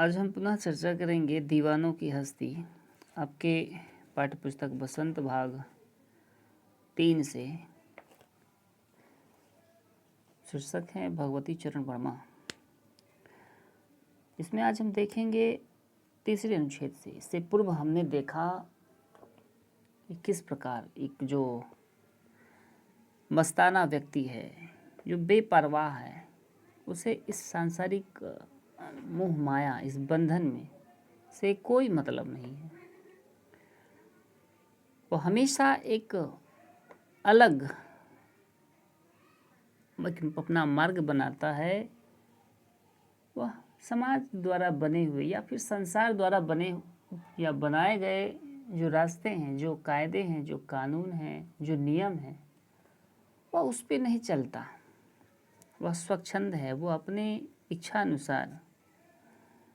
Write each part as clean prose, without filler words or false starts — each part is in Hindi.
आज हम पुनः चर्चा करेंगे दीवानों की हस्ती। आपके पाठ्य पुस्तक बसंत भाग 3 से। शीर्षक है भगवती चरण वर्मा। इसमें आज हम देखेंगे तीसरे अनुच्छेद से। इससे पूर्व हमने देखा कि किस प्रकार एक जो मस्ताना व्यक्ति है, जो बेपरवाह है, उसे इस सांसारिक मोह माया, इस बंधन में से कोई मतलब नहीं है। वो हमेशा एक अलग अपना मार्ग बनाता है। वह समाज द्वारा बने हुए या फिर संसार द्वारा बने या बनाए गए जो रास्ते हैं, जो कायदे हैं, जो कानून हैं, जो नियम हैं, वह उस पर नहीं चलता। वह स्वच्छंद है। वो अपने इच्छा अनुसार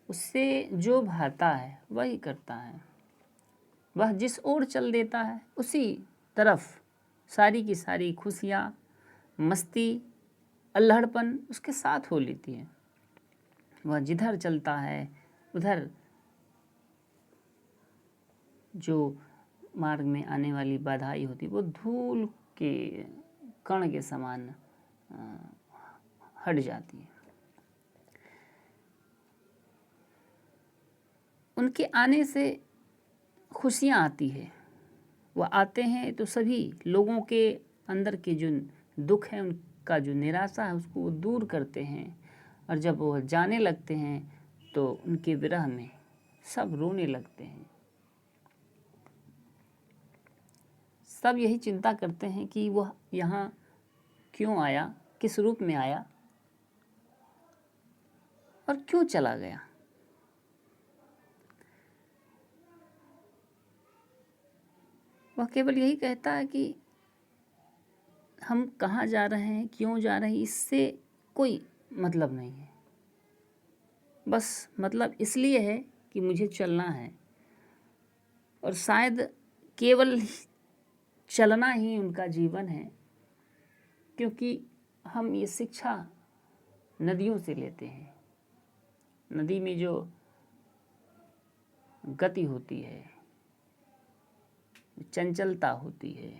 उससे जो भाता है वही करता है। वह जिस ओर चल देता है उसी तरफ सारी की सारी खुशियाँ, मस्ती, अल्हड़पन उसके साथ हो लेती है। वह जिधर चलता है उधर जो मार्ग में आने वाली बाधाएं होती वो धूल के कण के समान हट जाती है। उनके आने से खुशियाँ आती है। वह आते हैं तो सभी लोगों के अंदर के जो दुख है, उनका जो निराशा है, उसको वो दूर करते हैं। और जब वह जाने लगते हैं तो उनके विरह में सब रोने लगते हैं। सब यही चिंता करते हैं कि वह यहाँ क्यों आया, किस रूप में आया और क्यों चला गया। वह केवल यही कहता है कि हम कहाँ जा रहे हैं, क्यों जा रहे हैं, इससे कोई मतलब नहीं है। बस मतलब इसलिए है कि मुझे चलना है। और शायद केवल चलना ही उनका जीवन है, क्योंकि हम ये शिक्षा नदियों से लेते हैं। नदी में जो गति होती है, चंचलता होती है,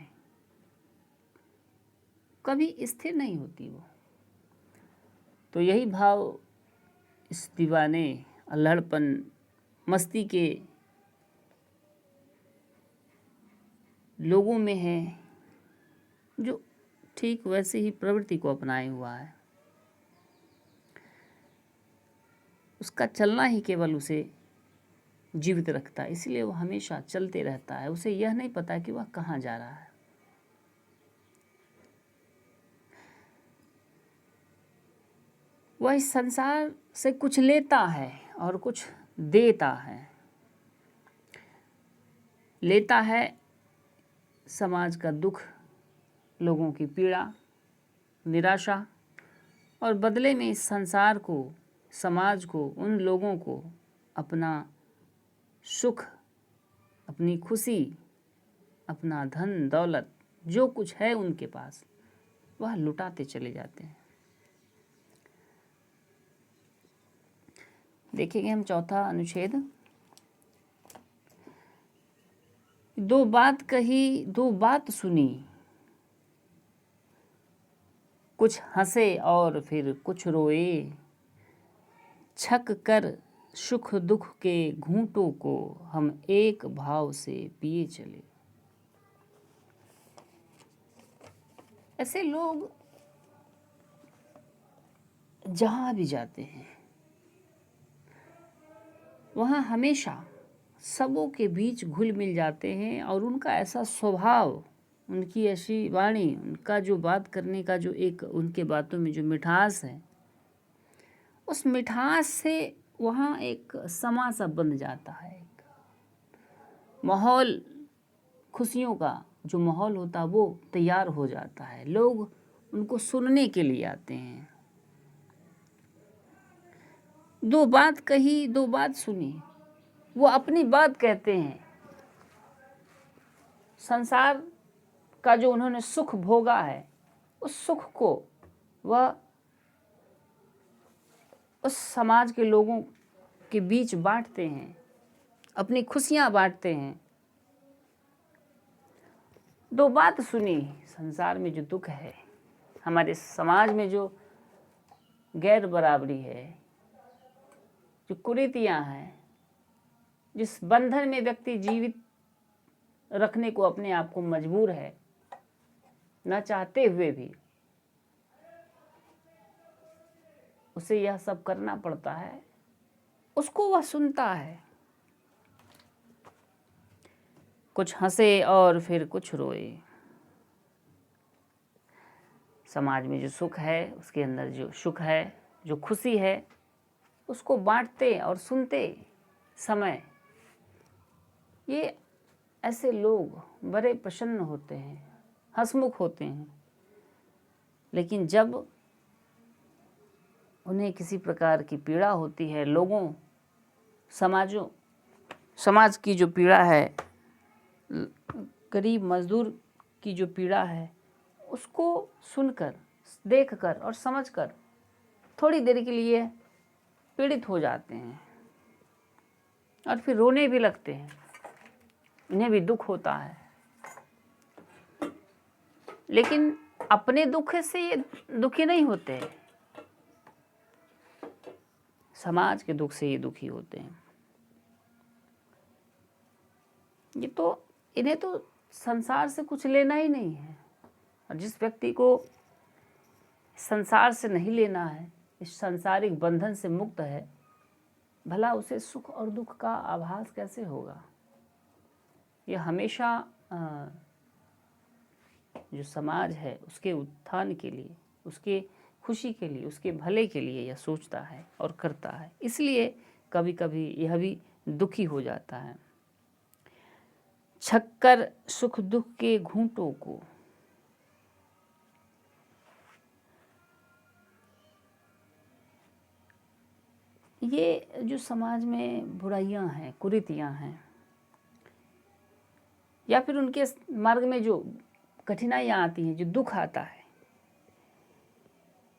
कभी स्थिर नहीं होती वो। तो यही भाव इस दीवाने, अल्हड़पन, मस्ती के लोगों में है, जो ठीक वैसे ही प्रवृत्ति को अपनाए हुआ है। उसका चलना ही केवल उसे जीवित रखता है, इसलिए वो हमेशा चलते रहता है। उसे यह नहीं पता कि वह कहाँ जा रहा है। वह इस संसार से कुछ लेता है और कुछ देता है। लेता है समाज का दुख, लोगों की पीड़ा, निराशा, और बदले में इस संसार को, समाज को, उन लोगों को अपना सुख, अपनी खुशी, अपना धन दौलत, जो कुछ है उनके पास, वह लुटाते चले जाते हैं। देखेंगे हम चौथा अनुच्छेद। दो बात कही, दो बात सुनी, कुछ हंसे और फिर कुछ रोए, छक कर सुख दुख के घूंटों को हम एक भाव से पिए चले। ऐसे लोग जहाँ भी जाते हैं वहाँ हमेशा सबों के बीच घुल मिल जाते हैं। और उनका ऐसा स्वभाव, उनकी ऐसी वाणी, उनका जो बात करने का जो एक उनके बातों में जो मिठास है, उस मिठास से वहाँ एक समा सा बन जाता है। एक माहौल, खुशियों का जो माहौल होता है वो तैयार हो जाता है। लोग उनको सुनने के लिए आते हैं। दो बात कही, दो बात सुनी, वो अपनी बात कहते हैं। संसार का जो उन्होंने सुख भोगा है, उस सुख को वह उस समाज के लोगों के बीच बांटते हैं, अपनी खुशियाँ बांटते हैं। दो बात सुनी, संसार में जो दुख है, हमारे समाज में जो गैर बराबरी है, जो कुरीतियाँ हैं, जिस बंधन में व्यक्ति जीवित रखने को अपने आप को मजबूर है, न चाहते हुए भी उसे यह सब करना पड़ता है, उसको वह सुनता है। कुछ हंसे और फिर कुछ रोए। समाज में जो सुख है, उसके अंदर जो सुख है, जो खुशी है, उसको बांटते और सुनते समय ये ऐसे लोग बड़े प्रसन्न होते हैं, हंसमुख होते हैं। लेकिन जब उन्हें किसी प्रकार की पीड़ा होती है, लोगों समाज की जो पीड़ा है, गरीब मजदूर की जो पीड़ा है, उसको सुनकर, देखकर और समझकर थोड़ी देर के लिए पीड़ित हो जाते हैं और फिर रोने भी लगते हैं। इन्हें भी दुख होता है, लेकिन अपने दुख से ये दुखी नहीं होते, समाज के दुख से ये दुखी होते हैं। ये तो इन्हें तो संसार से कुछ लेना ही नहीं है। और जिस व्यक्ति को संसार से नहीं लेना है, इस सांसारिक बंधन से मुक्त है, भला उसे सुख और दुख का आभास कैसे होगा? यह हमेशा जो समाज है उसके उत्थान के लिए, उसके खुशी के लिए, उसके भले के लिए यह सोचता है और करता है। इसलिए कभी कभी यह भी दुखी हो जाता है। छक्कर सुख दुख के घूंटों को, ये जो समाज में बुराइयां हैं, कुरीतियां हैं, या फिर उनके मार्ग में जो कठिनाइयां आती हैं, जो दुख आता है,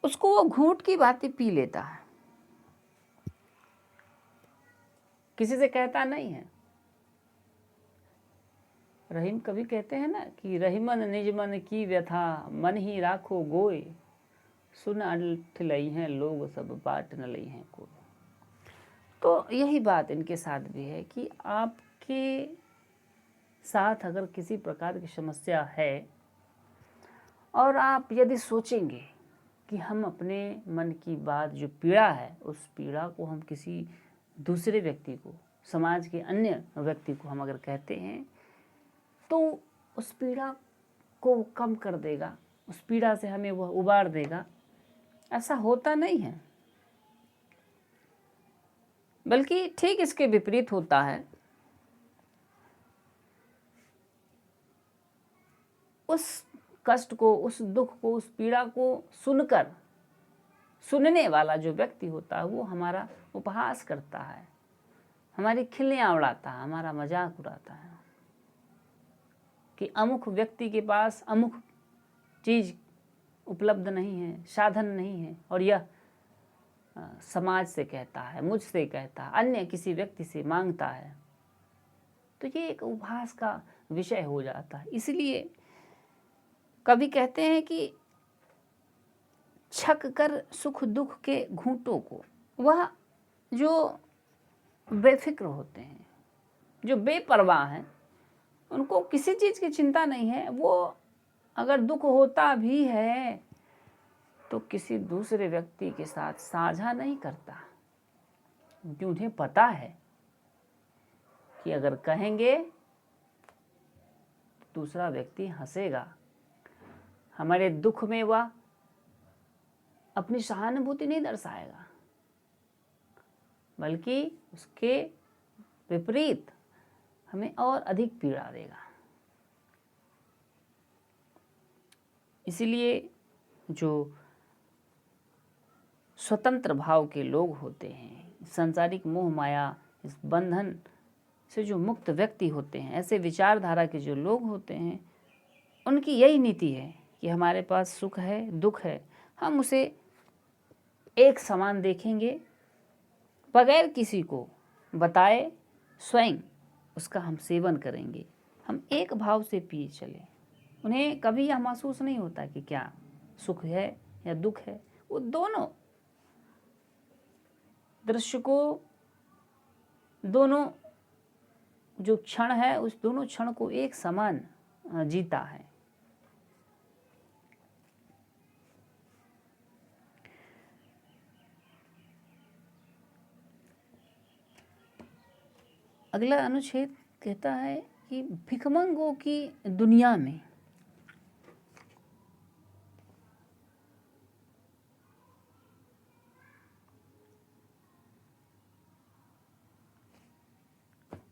उसको वो घूंट की बातें पी लेता है, किसी से कहता नहीं है। रहीम कभी कहते हैं ना कि रहीमन निज मन की व्यथा, मन ही राखो गोय, सुन अल्ठ लई हैं लोग सब बाट न लई हैं कोई। तो यही बात इनके साथ भी है कि आपके साथ अगर किसी प्रकार की समस्या है और आप यदि सोचेंगे कि हम अपने मन की बात, जो पीड़ा है, उस पीड़ा को हम किसी दूसरे व्यक्ति को, समाज के अन्य व्यक्ति को हम अगर कहते हैं, तो उस पीड़ा को कम कर देगा, उस पीड़ा से हमें वह उबार देगा। ऐसा होता नहीं है, बल्कि ठीक इसके विपरीत होता है। उस कष्ट को, उस दुख को, उस पीड़ा को सुनकर, सुनने वाला जो व्यक्ति होता है वो हमारा उपहास करता है, हमारी खिल्लियाँ उड़ाता है, हमारा मजाक उड़ाता है कि अमुक व्यक्ति के पास अमुक चीज़ उपलब्ध नहीं है, साधन नहीं है, और यह समाज से कहता है, मुझसे कहता है, अन्य किसी व्यक्ति से मांगता है। तो ये एक उपहास का विषय हो जाता है। इसलिए कभी कहते हैं कि छक कर सुख दुख के घूंटों को, वह जो बेफिक्र होते हैं, जो बेपरवाह हैं, उनको किसी चीज़ की चिंता नहीं है। वो अगर दुख होता भी है तो किसी दूसरे व्यक्ति के साथ साझा नहीं करता, क्योंकि उन्हें पता है कि अगर कहेंगे दूसरा व्यक्ति हंसेगा, हमारे दुख में वह अपनी सहानुभूति नहीं दर्शाएगा, बल्कि उसके विपरीत हमें और अधिक पीड़ा देगा। इसीलिए जो स्वतंत्र भाव के लोग होते हैं, सांसारिक मोह माया, इस बंधन से जो मुक्त व्यक्ति होते हैं, ऐसे विचारधारा के जो लोग होते हैं, उनकी यही नीति है कि हमारे पास सुख है, दुख है, हम उसे एक समान देखेंगे, बगैर किसी को बताए स्वयं उसका हम सेवन करेंगे, हम एक भाव से पिए चले, उन्हें कभी यह महसूस नहीं होता कि क्या सुख है या दुख है। वो दोनों दृश्य को, दोनों जो क्षण है उस दोनों क्षण को एक समान जीता है। अगला अनुच्छेद कहता है कि भिखमंगों की दुनिया में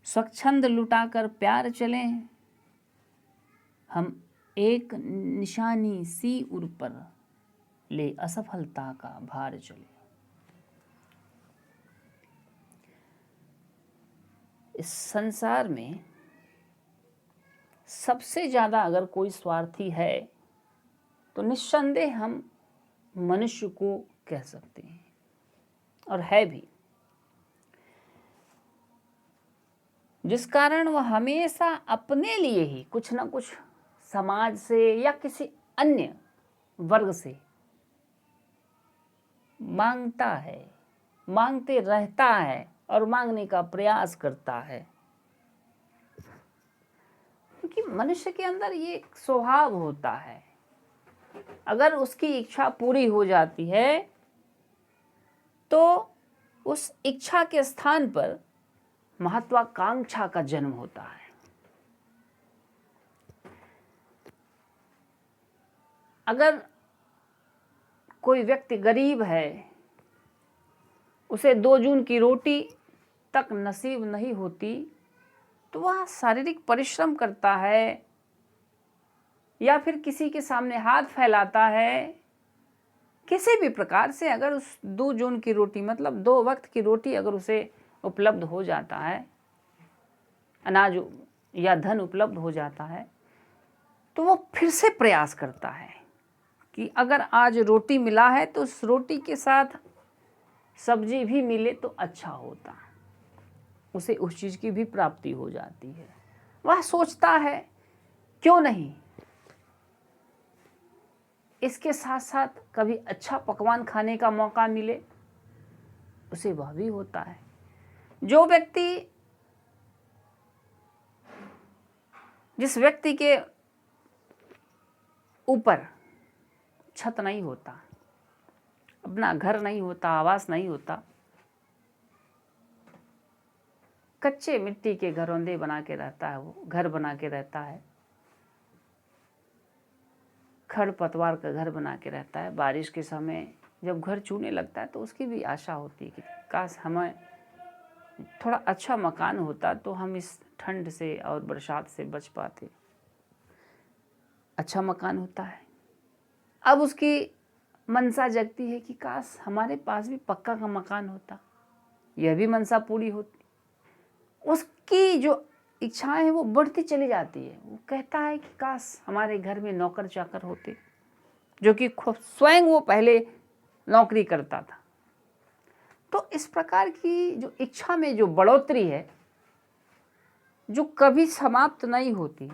स्वच्छंद लुटाकर प्यार चलें, हम एक निशानी सी उर पर ले असफलता का भार चले। इस संसार में सबसे ज़्यादा अगर कोई स्वार्थी है तो निस्संदेह हम मनुष्य को कह सकते हैं, और है भी, जिस कारण वह हमेशा अपने लिए ही कुछ ना कुछ समाज से या किसी अन्य वर्ग से मांगता है, मांगते रहता है और मांगने का प्रयास करता है, क्योंकि मनुष्य के अंदर ये एक स्वभाव होता है। अगर उसकी इच्छा पूरी हो जाती है तो उस इच्छा के स्थान पर महत्वाकांक्षा का जन्म होता है। अगर कोई व्यक्ति गरीब है, उसे 2 जून की रोटी तक नसीब नहीं होती, तो वह शारीरिक परिश्रम करता है या फिर किसी के सामने हाथ फैलाता है, किसी भी प्रकार से। अगर उस 2 जून की रोटी मतलब 2 वक्त की रोटी अगर उसे उपलब्ध हो जाता है, अनाज या धन उपलब्ध हो जाता है, तो वो फिर से प्रयास करता है कि अगर आज रोटी मिला है तो उस रोटी के साथ सब्जी भी मिले तो अच्छा होता, उसे उस चीज़ की भी प्राप्ति हो जाती है। वह सोचता है क्यों नहीं इसके साथ साथ कभी अच्छा पकवान खाने का मौका मिले, उसे वह भी होता है। जो व्यक्ति, जिस व्यक्ति के ऊपर छत नहीं होता, अपना घर नहीं होता, आवास नहीं होता, कच्चे मिट्टी के घरौंदे बना के रहता है, वो घर बना के रहता है, खड़ पतवार का घर बना के रहता है। बारिश के समय जब घर चूने लगता है तो उसकी भी आशा होती है कि काश हमें थोड़ा अच्छा मकान होता तो हम इस ठंड से और बरसात से बच पाते। अच्छा मकान होता है, अब उसकी मनसा जगती है कि काश हमारे पास भी पक्का का मकान होता, यह भी मनसा पूरी होती। उसकी जो इच्छाएं हैं वो बढ़ती चली जाती है। वो कहता है कि काश हमारे घर में नौकर चाकर होते, जो कि स्वयं वो पहले नौकरी करता था। तो इस प्रकार की जो इच्छा में जो बढ़ोतरी है, जो कभी समाप्त नहीं होती,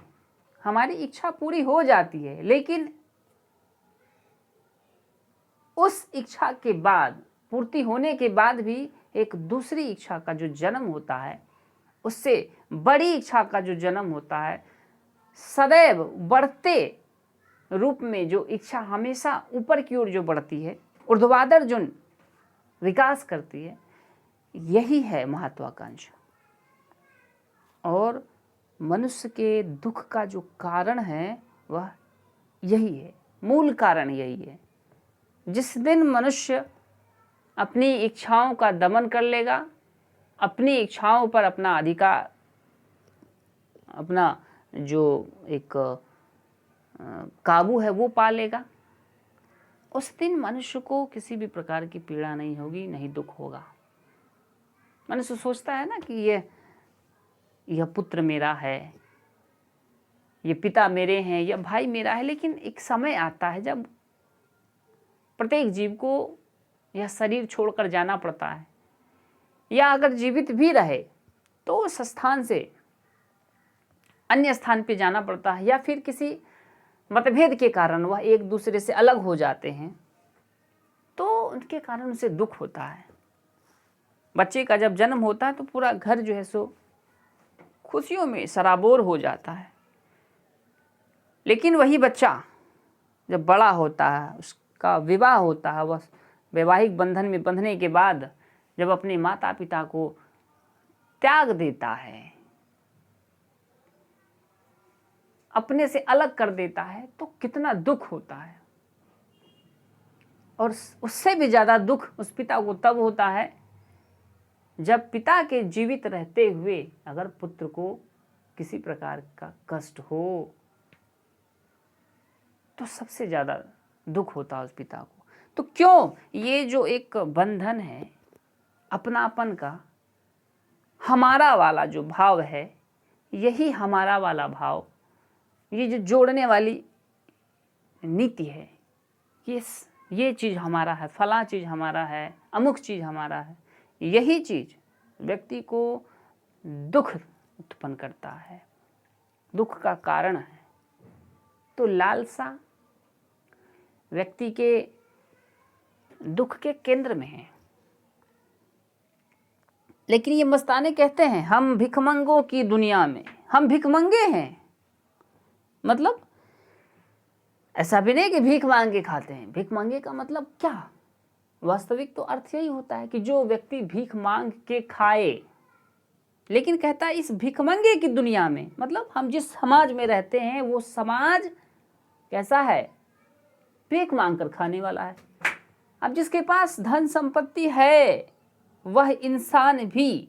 हमारी इच्छा पूरी हो जाती है, लेकिन उस इच्छा के बाद, पूर्ति होने के बाद भी एक दूसरी इच्छा का जो जन्म होता है, उससे बड़ी इच्छा का जो जन्म होता है, सदैव बढ़ते रूप में जो इच्छा हमेशा ऊपर की ओर जो बढ़ती है, ऊर्ध्वाधर जो विकास करती है, यही है महत्वाकांक्षा। और मनुष्य के दुख का जो कारण है वह यही है, मूल कारण यही है। जिस दिन मनुष्य अपनी इच्छाओं का दमन कर लेगा, अपनी इच्छाओं पर अपना अधिकार, अपना जो एक काबू है वो पा लेगा, उस दिन मनुष्य को किसी भी प्रकार की पीड़ा नहीं होगी, नहीं दुख होगा। मनुष्य सोचता है ना कि यह पुत्र मेरा है, ये पिता मेरे हैं, यह भाई मेरा है, लेकिन एक समय आता है जब प्रत्येक जीव को यह शरीर छोड़कर जाना पड़ता है। या अगर जीवित भी रहे तो उस स्थान से अन्य स्थान पे जाना पड़ता है, या फिर किसी मतभेद के कारण वह एक दूसरे से अलग हो जाते हैं तो उनके कारण उसे दुख होता है। बच्चे का जब जन्म होता है तो पूरा घर जो है सो खुशियों में सराबोर हो जाता है, लेकिन वही बच्चा जब बड़ा होता है, उसका विवाह होता है, वह वैवाहिक बंधन में बंधने के बाद जब अपने माता पिता को त्याग देता है, अपने से अलग कर देता है, तो कितना दुख होता है। और उससे भी ज़्यादा दुख उस पिता को तब होता है जब पिता के जीवित रहते हुए अगर पुत्र को किसी प्रकार का कष्ट हो तो सबसे ज़्यादा दुख होता है उस पिता को। तो क्यों ये जो एक बंधन है अपनापन का, हमारा वाला जो भाव है, यही हमारा वाला भाव, ये जो जोड़ने वाली नीति है, ये चीज़ हमारा है, फला चीज़ हमारा है, अमुक चीज़ हमारा है, यही चीज़ व्यक्ति को दुख उत्पन्न करता है, दुख का कारण है। तो लालसा व्यक्ति के दुख के केंद्र में है। लेकिन ये मस्ताने कहते हैं हम भिखमंगों की दुनिया में, हम भिखमंगे हैं। मतलब ऐसा भी नहीं कि भीख मांग के खाते हैं। भीख मांगे का मतलब क्या? वास्तविक तो अर्थ यही होता है कि जो व्यक्ति भीख मांग के खाए। लेकिन कहता है इस भिखमंगे की दुनिया में, मतलब हम जिस समाज में रहते हैं वो समाज कैसा है? भीख मांग कर खाने वाला है। अब जिसके पास धन संपत्ति है वह इंसान भी,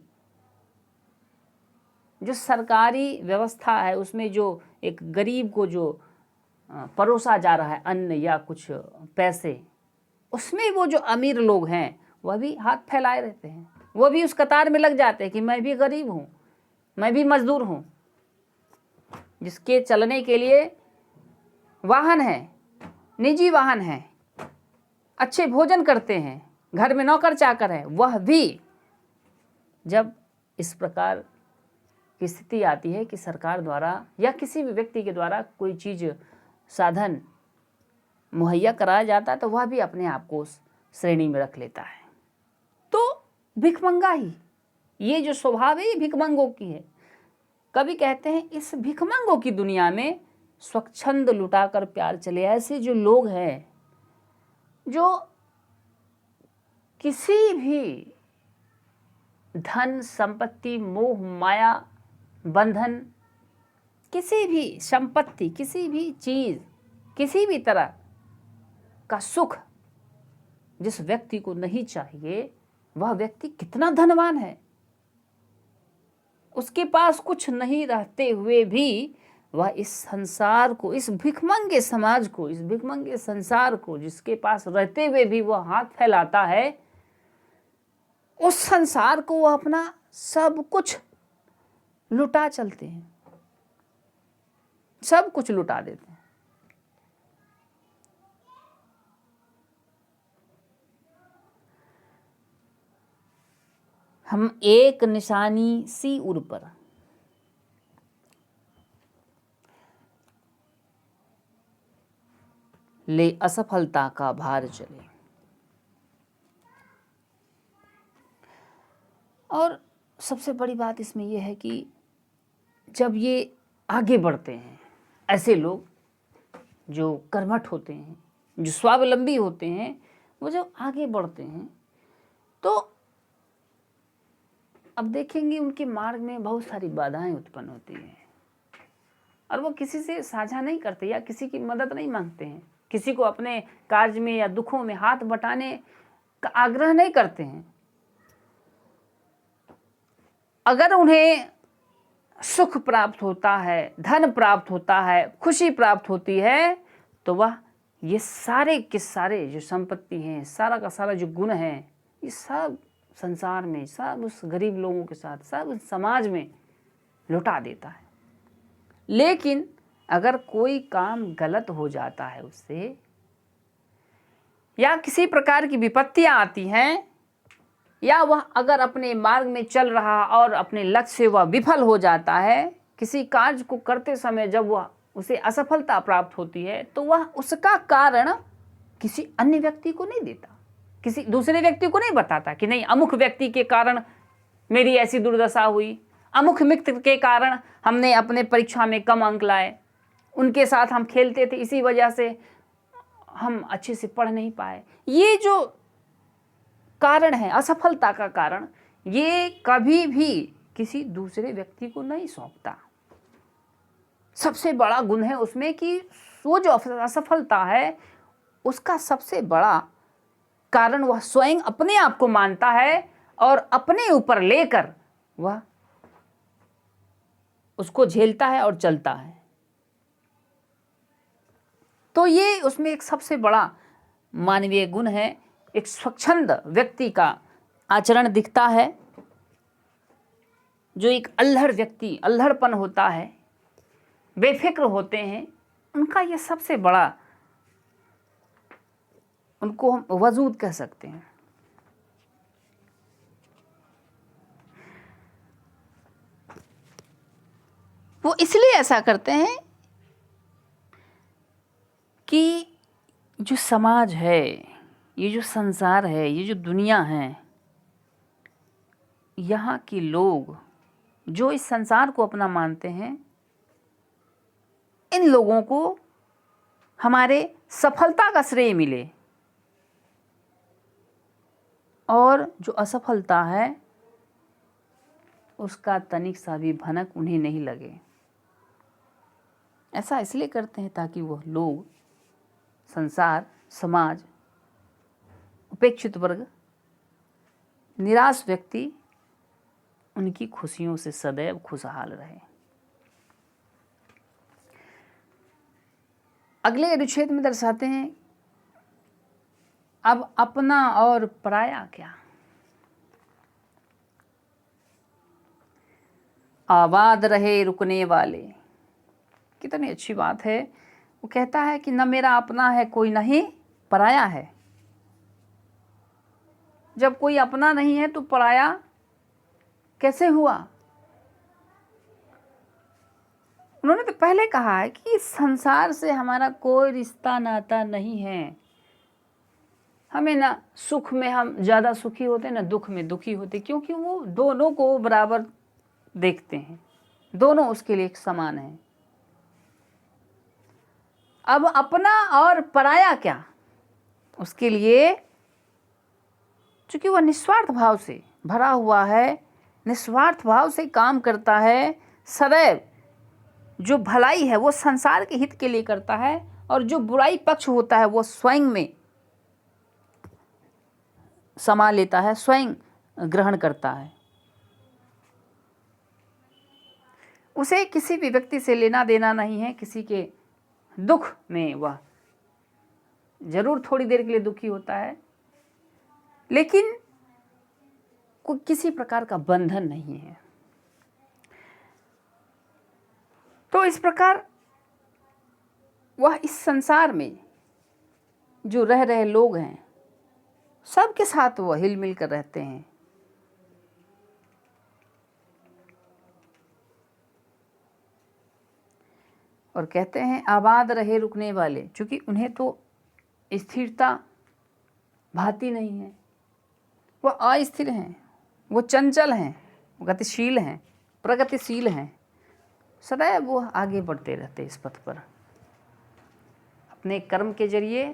जो सरकारी व्यवस्था है उसमें जो एक गरीब को जो परोसा जा रहा है अन्न या कुछ पैसे, उसमें वो जो अमीर लोग हैं वह भी हाथ फैलाए रहते हैं, वो भी उस कतार में लग जाते हैं कि मैं भी गरीब हूँ, मैं भी मजदूर हूँ। जिसके चलने के लिए वाहन है, निजी वाहन है, अच्छे भोजन करते हैं, घर में नौकर चाकर है, वह भी जब इस प्रकार की स्थिति आती है कि सरकार द्वारा या किसी भी व्यक्ति के द्वारा कोई चीज़ साधन मुहैया कराया जाता है तो वह भी अपने आप को उस श्रेणी में रख लेता है। तो भिखमंगा ही, ये जो स्वभाव है ये भिखमंगों की है। कभी कहते हैं इस भिखमंगों की दुनिया में स्वच्छंद लुटाकर प्यार चले। ऐसे जो लोग हैं जो किसी भी धन संपत्ति मोह माया बंधन, किसी भी संपत्ति, किसी भी चीज़, किसी भी तरह का सुख जिस व्यक्ति को नहीं चाहिए, वह व्यक्ति कितना धनवान है, उसके पास कुछ नहीं रहते हुए भी वह इस संसार को, इस भिखमंगे समाज को, इस भिखमंगे संसार को जिसके पास रहते हुए भी वह हाथ फैलाता है, उस संसार को वह अपना सब कुछ लुटा चलते हैं, सब कुछ लुटा देते हैं। हम एक निशानी सी उर पर ले असफलता का भार चले। और सबसे बड़ी बात इसमें यह है कि जब ये आगे बढ़ते हैं, ऐसे लोग जो कर्मठ होते हैं, जो स्वावलंबी होते हैं, वो जब आगे बढ़ते हैं तो अब देखेंगे उनके मार्ग में बहुत सारी बाधाएं उत्पन्न होती हैं और वो किसी से साझा नहीं करते या किसी की मदद नहीं मांगते हैं, किसी को अपने कार्य में या दुखों में हाथ बटाने का आग्रह नहीं करते हैं। अगर उन्हें सुख प्राप्त होता है, धन प्राप्त होता है, खुशी प्राप्त होती है, तो वह ये सारे के सारे जो संपत्ति हैं, सारा का सारा जो गुण है, ये सब संसार में, सब उस गरीब लोगों के साथ, सब उस समाज में लुटा देता है। लेकिन अगर कोई काम गलत हो जाता है उससे, या किसी प्रकार की विपत्तियां आती हैं, या वह अगर अपने मार्ग में चल रहा और अपने लक्ष्य से वह विफल हो जाता है, किसी कार्य को करते समय जब वह उसे असफलता प्राप्त होती है, तो वह उसका कारण किसी अन्य व्यक्ति को नहीं देता, किसी दूसरे व्यक्ति को नहीं बताता कि नहीं अमुक व्यक्ति के कारण मेरी ऐसी दुर्दशा हुई, अमुक मित्र के कारण हमने अपने परीक्षा में कम अंक लाए, उनके साथ हम खेलते थे इसी वजह से हम अच्छे से पढ़ नहीं पाए। ये जो कारण है असफलता का कारण, ये कभी भी किसी दूसरे व्यक्ति को नहीं सौंपता। सबसे बड़ा गुण है उसमें कि वो जो असफलता है उसका सबसे बड़ा कारण वह स्वयं अपने आप को मानता है और अपने ऊपर लेकर वह उसको झेलता है और चलता है। तो ये उसमें एक सबसे बड़ा मानवीय गुण है। एक स्वच्छंद व्यक्ति का आचरण दिखता है। जो एक अल्हड़ व्यक्ति, अल्हड़पन होता है, बेफिक्र होते हैं, उनका ये सबसे बड़ा, उनको हम वजूद कह सकते हैं। वो इसलिए ऐसा करते हैं कि जो समाज है, ये जो संसार है, ये जो दुनिया है, यहाँ के लोग जो इस संसार को अपना मानते हैं, इन लोगों को हमारे सफलता का श्रेय मिले और जो असफलता है उसका तनिक सा भी भनक उन्हें नहीं लगे। ऐसा इसलिए करते हैं ताकि वह लोग, संसार, समाज, उपेक्षित वर्ग, निराश व्यक्ति उनकी खुशियों से सदैव खुशहाल रहे। अगले अनुच्छेद में दर्शाते हैं, अब अपना और पराया क्या। आबाद रहे रुकने वाले। कितनी अच्छी बात है। वो कहता है कि न मेरा अपना है कोई नहीं पराया है। जब कोई अपना नहीं है तो पराया कैसे हुआ। उन्होंने तो पहले कहा है कि इस संसार से हमारा कोई रिश्ता नाता नहीं है। हमें ना सुख में हम ज़्यादा सुखी होते, ना दुख में दुखी होते, क्योंकि वो दोनों को बराबर देखते हैं, दोनों उसके लिए एक समान है। अब अपना और पराया क्या, उसके लिए चूंकि वह निस्वार्थ भाव से भरा हुआ है, निस्वार्थ भाव से काम करता है, सदैव जो भलाई है वो संसार के हित के लिए करता है और जो बुराई पक्ष होता है वो स्वयं में समा लेता है, स्वयं ग्रहण करता है। उसे किसी भी व्यक्ति से लेना देना नहीं है। किसी के दुख में वह जरूर थोड़ी देर के लिए दुखी होता है, लेकिन कोई किसी प्रकार का बंधन नहीं है। तो इस प्रकार वह इस संसार में जो रह रहे लोग हैं सबके साथ वह हिल मिल कर रहते हैं। और कहते हैं आबाद रहे रुकने वाले, क्योंकि उन्हें तो स्थिरता भाती नहीं है। वह अस्थिर हैं, वो चंचल हैं, वो गतिशील हैं, प्रगतिशील हैं। सदैव वो आगे बढ़ते रहते इस पथ पर, अपने कर्म के जरिए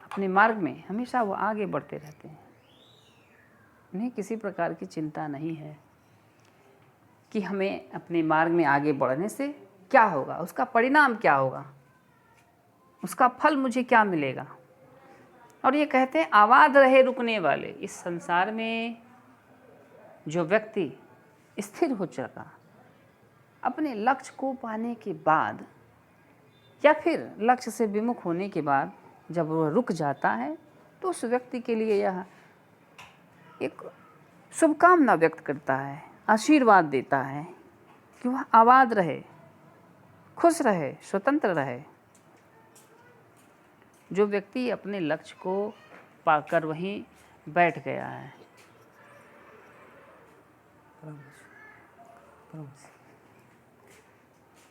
अपने मार्ग में हमेशा वो आगे बढ़ते रहते हैं। उन्हें किसी प्रकार की चिंता नहीं है कि हमें अपने मार्ग में आगे बढ़ने से क्या होगा, उसका परिणाम क्या होगा, उसका फल मुझे क्या मिलेगा। और ये कहते हैं आबाद रहे रुकने वाले। इस संसार में जो व्यक्ति स्थिर हो चुका, अपने लक्ष्य को पाने के बाद या फिर लक्ष्य से विमुख होने के बाद जब वह रुक जाता है, तो उस व्यक्ति के लिए यह एक शुभकामना व्यक्त करता है, आशीर्वाद देता है कि वह आबाद रहे, खुश रहे, स्वतंत्र रहे। जो व्यक्ति अपने लक्ष्य को पाकर वहीं बैठ गया है,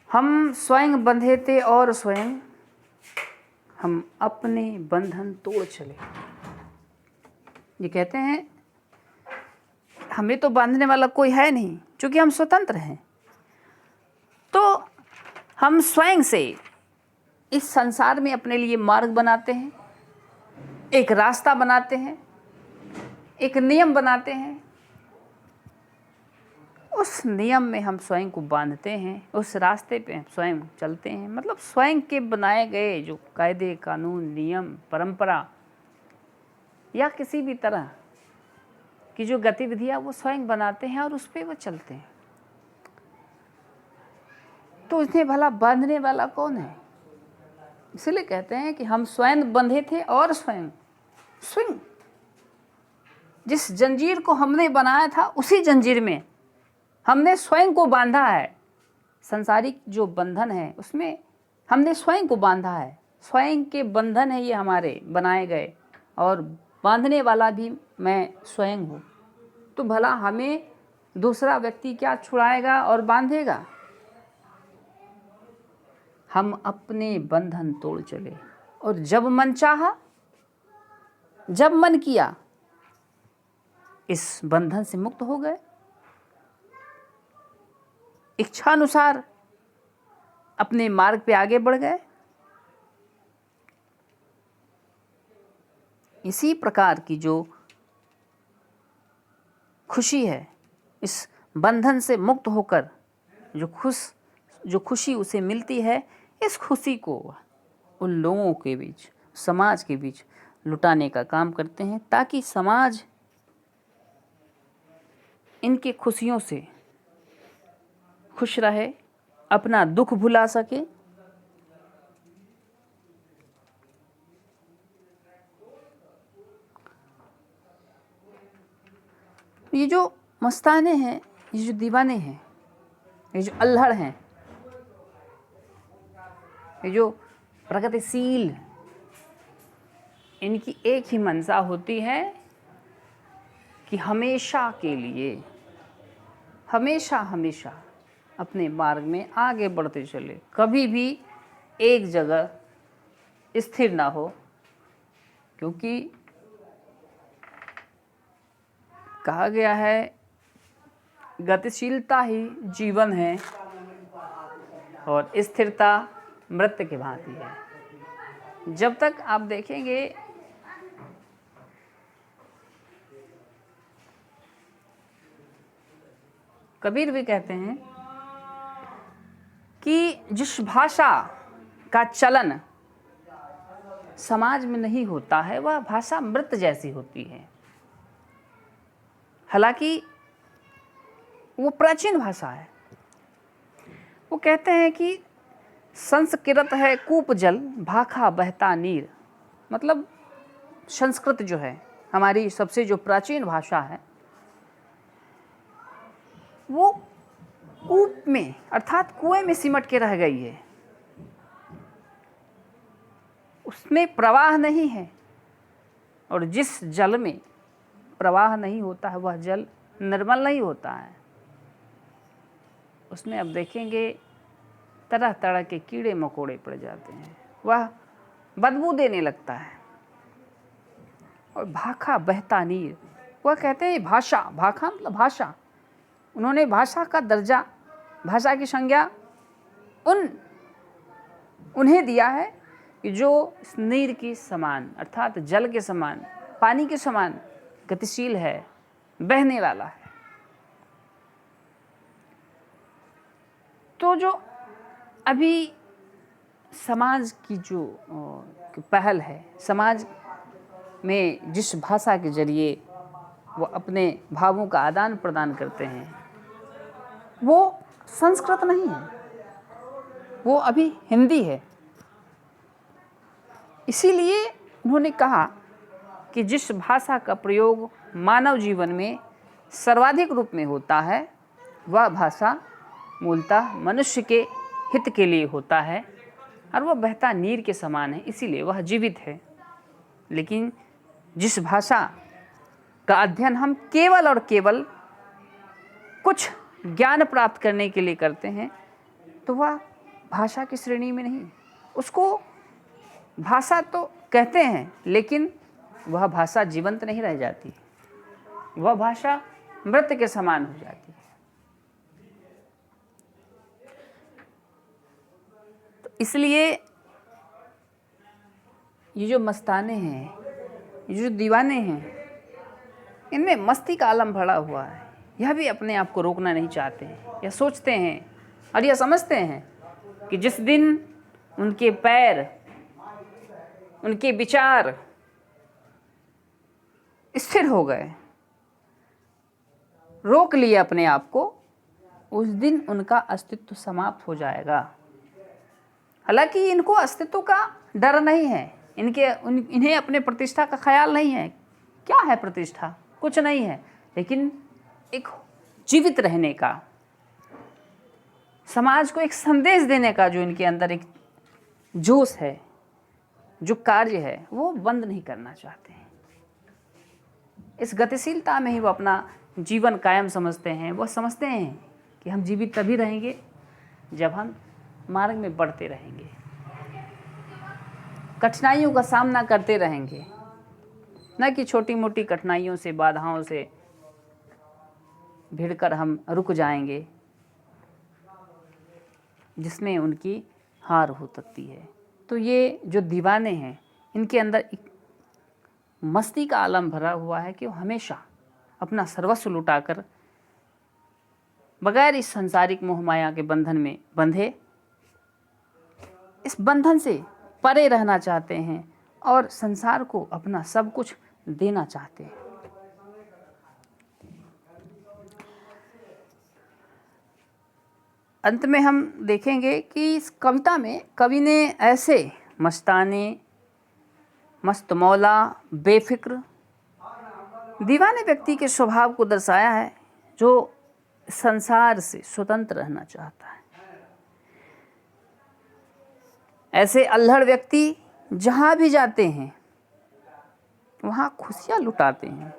हम स्वयं बंधे थे और स्वयं हम अपने बंधन तोड़ चले। ये कहते हैं हमें तो बांधने वाला कोई है नहीं, क्योंकि हम स्वतंत्र हैं। तो हम स्वयं से इस संसार में अपने लिए मार्ग बनाते हैं, एक रास्ता बनाते हैं, एक नियम बनाते हैं। उस नियम में हम स्वयं को बांधते हैं, उस रास्ते पे हम स्वयं चलते हैं। मतलब स्वयं के बनाए गए जो कायदे, कानून, नियम, परंपरा या किसी भी तरह की जो गतिविधियां वो स्वयं बनाते हैं और उस पर वो चलते हैं। तो इन्हें भला बांधने वाला कौन है? इसलिए कहते हैं कि हम स्वयं बंधे थे और स्वयं जिस जंजीर को हमने बनाया था उसी जंजीर में हमने स्वयं को बांधा है। संसारिक जो बंधन है उसमें हमने स्वयं को बांधा है। स्वयं के बंधन है ये हमारे बनाए गए, और बांधने वाला भी मैं स्वयं हूँ। तो भला हमें दूसरा व्यक्ति क्या छुड़ाएगा और बांधेगा? हम अपने बंधन तोड़ चले और जब मन चाहा, जब मन किया, इस बंधन से मुक्त हो गए। इच्छानुसार अपने मार्ग पे आगे बढ़ गए। इसी प्रकार की जो खुशी है, इस बंधन से मुक्त होकर जो खुशी उसे मिलती है, इस खुशी को उन लोगों के बीच, समाज के बीच लुटाने का काम करते हैं, ताकि समाज इनके खुशियों से खुश रहे, अपना दुख भुला सके। ये जो मस्ताने हैं, ये जो दीवाने हैं, ये जो अल्हड़ हैं, ये जो प्रगतिशील, इनकी एक ही मंशा होती है कि हमेशा के लिए, हमेशा हमेशा अपने मार्ग में आगे बढ़ते चले, कभी भी एक जगह स्थिर ना हो। क्योंकि कहा गया है गतिशीलता ही जीवन है और स्थिरता मृत्यु की भांति है। जब तक आप देखेंगे कबीर भी कहते हैं कि जिस भाषा का चलन समाज में नहीं होता है वह भाषा मृत जैसी होती है। हालांकि वो प्राचीन भाषा है। वो कहते हैं कि संस्कृत है कूप जल, भाखा बहता नीर। मतलब संस्कृत जो है हमारी सबसे जो प्राचीन भाषा है, वो कूप में अर्थात कुएं में सिमट के रह गई है। उसमें प्रवाह नहीं है, और जिस जल में प्रवाह नहीं होता है वह जल निर्मल नहीं होता है। उसमें अब देखेंगे तरह तरह के कीड़े मकोड़े पड़ जाते हैं, वह बदबू देने लगता है। और भाखा बहता नीर, वह कहते हैं भाषा, भाखा मतलब भाषा। उन्होंने भाषा का दर्जा, भाषा की संज्ञा उन्हें दिया है कि जो नीर की समान अर्थात जल के समान, पानी के समान गतिशील है, बहने वाला है। तो जो अभी समाज की जो पहल है, समाज में जिस भाषा के जरिए वो अपने भावों का आदान प्रदान करते हैं, वो संस्कृत नहीं है, वो अभी हिंदी है। इसीलिए उन्होंने कहा कि जिस भाषा का प्रयोग मानव जीवन में सर्वाधिक रूप में होता है, वह भाषा मूलतः मनुष्य के हित के लिए होता है, और वह बहता नीर के समान है, इसीलिए वह जीवित है। लेकिन जिस भाषा का अध्ययन हम केवल और केवल कुछ ज्ञान प्राप्त करने के लिए करते हैं तो वह भाषा की श्रेणी में नहीं। उसको भाषा तो कहते हैं लेकिन वह भाषा जीवंत नहीं रह जाती, वह भाषा मृत के समान हो जाती है। तो इसलिए ये जो मस्ताने हैं, ये जो दीवाने हैं, इनमें मस्ती का आलम भरा हुआ है। यह भी अपने आप को रोकना नहीं चाहते हैं। यह सोचते हैं और यह समझते हैं कि जिस दिन उनके पैर, उनके विचार स्थिर हो गए, रोक लिए अपने आप को, उस दिन उनका अस्तित्व समाप्त हो जाएगा। हालांकि इनको अस्तित्व का डर नहीं है, इन्हें अपने प्रतिष्ठा का ख्याल नहीं है। क्या है प्रतिष्ठा? कुछ नहीं है, लेकिन एक जीवित रहने का, समाज को एक संदेश देने का जो इनके अंदर एक जोश है, जो कार्य है, वो बंद नहीं करना चाहते हैं। इस गतिशीलता में ही वो अपना जीवन कायम समझते हैं। वो समझते हैं कि हम जीवित तभी रहेंगे जब हम मार्ग में बढ़ते रहेंगे, कठिनाइयों का सामना करते रहेंगे, न कि छोटी मोटी कठिनाइयों से, बाधाओं से भिड़कर हम रुक जाएंगे, जिसमें उनकी हार हो सकती है। तो ये जो दीवाने हैं, इनके अंदर एक मस्ती का आलम भरा हुआ है कि वो हमेशा अपना सर्वस्व लुटाकर बगैर इस सांसारिक मोह माया के बंधन में बंधे, इस बंधन से परे रहना चाहते हैं और संसार को अपना सब कुछ देना चाहते हैं। अंत में हम देखेंगे कि इस कविता में कवि ने ऐसे मस्ताने, मस्तमौला, बेफिक्र, दीवाने व्यक्ति के स्वभाव को दर्शाया है जो संसार से स्वतंत्र रहना चाहता है। ऐसे अल्हड़ व्यक्ति जहाँ भी जाते हैं वहाँ खुशियाँ लुटाते हैं।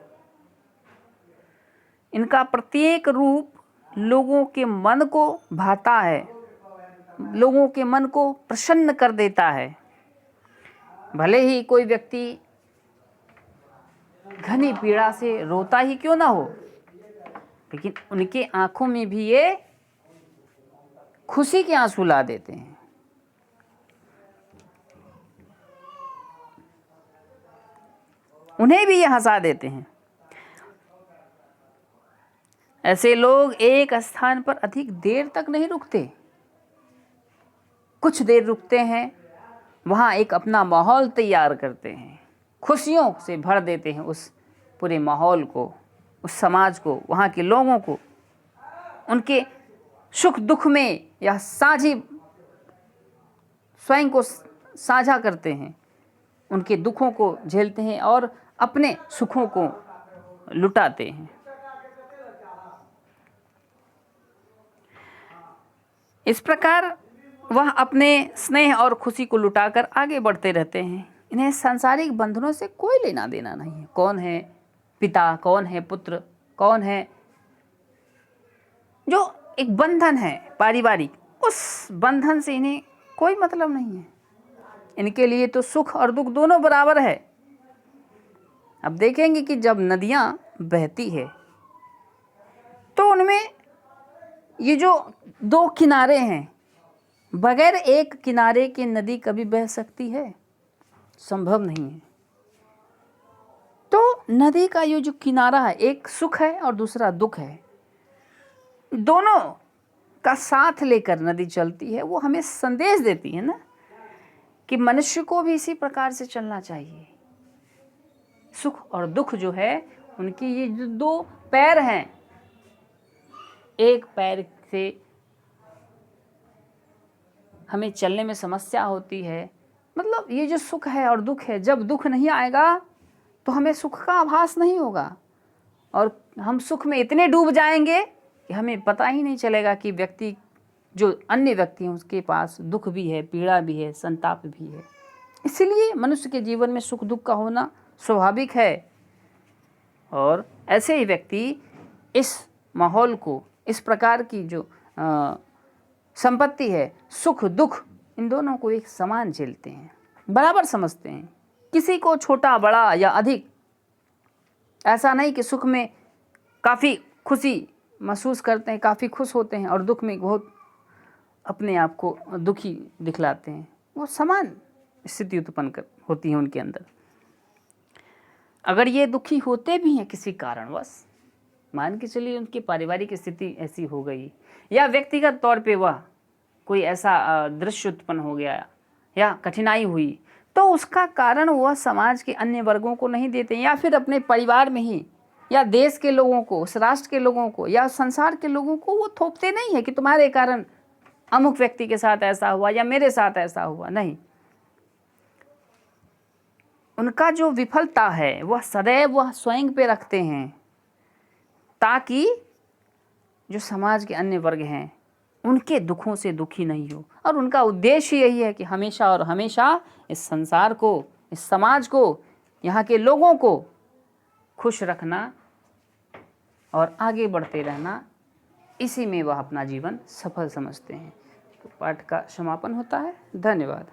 इनका प्रत्येक रूप लोगों के मन को भाता है, लोगों के मन को प्रसन्न कर देता है। भले ही कोई व्यक्ति घनी पीड़ा से रोता ही क्यों ना हो, लेकिन उनके आंखों में भी ये खुशी के आंसू ला देते हैं। उन्हें भी ये हंसा देते हैं। ऐसे लोग एक स्थान पर अधिक देर तक नहीं रुकते, कुछ देर रुकते हैं, वहाँ एक अपना माहौल तैयार करते हैं, खुशियों से भर देते हैं उस पूरे माहौल को, उस समाज को, वहाँ के लोगों को। उनके सुख दुख में यह साझी स्वयं को साझा करते हैं, उनके दुखों को झेलते हैं और अपने सुखों को लुटाते हैं। इस प्रकार वह अपने स्नेह और खुशी को लुटाकर आगे बढ़ते रहते हैं। इन्हें सांसारिक बंधनों से कोई लेना देना नहीं है। कौन है पिता, कौन है पुत्र, कौन है, जो एक बंधन है पारिवारिक, उस बंधन से इन्हें कोई मतलब नहीं है। इनके लिए तो सुख और दुख दोनों बराबर है। अब देखेंगे कि जब नदियाँ बहती है तो उनमें ये जो दो किनारे हैं, बगैर एक किनारे के नदी कभी बह सकती है? संभव नहीं है। तो नदी का ये जो किनारा है, एक सुख है और दूसरा दुख है, दोनों का साथ लेकर नदी चलती है। वो हमें संदेश देती है ना कि मनुष्य को भी इसी प्रकार से चलना चाहिए। सुख और दुख जो है, उनकी ये जो दो पैर हैं, एक पैर से हमें चलने में समस्या होती है। मतलब ये जो सुख है और दुख है, जब दुख नहीं आएगा तो हमें सुख का आभास नहीं होगा और हम सुख में इतने डूब जाएंगे कि हमें पता ही नहीं चलेगा कि व्यक्ति, जो अन्य व्यक्ति हैं, उसके पास दुख भी है, पीड़ा भी है, संताप भी है। इसलिए मनुष्य के जीवन में सुख दुख का होना स्वाभाविक है और ऐसे ही व्यक्ति इस माहौल को, इस प्रकार की जो संपत्ति है, सुख दुख, इन दोनों को एक समान झेलते हैं, बराबर समझते हैं, किसी को छोटा बड़ा या अधिक, ऐसा नहीं कि सुख में काफ़ी खुशी महसूस करते हैं, काफ़ी खुश होते हैं और दुख में बहुत अपने आप को दुखी दिखलाते हैं। वो समान स्थिति उत्पन्न होती है उनके अंदर। अगर ये दुखी होते भी हैं किसी कारणवश, मान के चलिए उनकी पारिवारिक स्थिति ऐसी हो गई या व्यक्तिगत तौर पे वह कोई ऐसा दृश्य उत्पन्न हो गया या कठिनाई हुई, तो उसका कारण वह समाज के अन्य वर्गों को नहीं देते या फिर अपने परिवार में ही या देश के लोगों को, उस राष्ट्र के लोगों को या संसार के लोगों को वो थोपते नहीं है कि तुम्हारे कारण अमुक व्यक्ति के साथ ऐसा हुआ या मेरे साथ ऐसा हुआ। नहीं, उनका जो विफलता है वह सदैव वह स्वयं पे रखते हैं, ताकि जो समाज के अन्य वर्ग हैं उनके दुखों से दुखी नहीं हो। और उनका उद्देश्य यही है कि हमेशा और हमेशा इस संसार को, इस समाज को, यहाँ के लोगों को खुश रखना और आगे बढ़ते रहना, इसी में वह अपना जीवन सफल समझते हैं। तो पाठ का समापन होता है। धन्यवाद।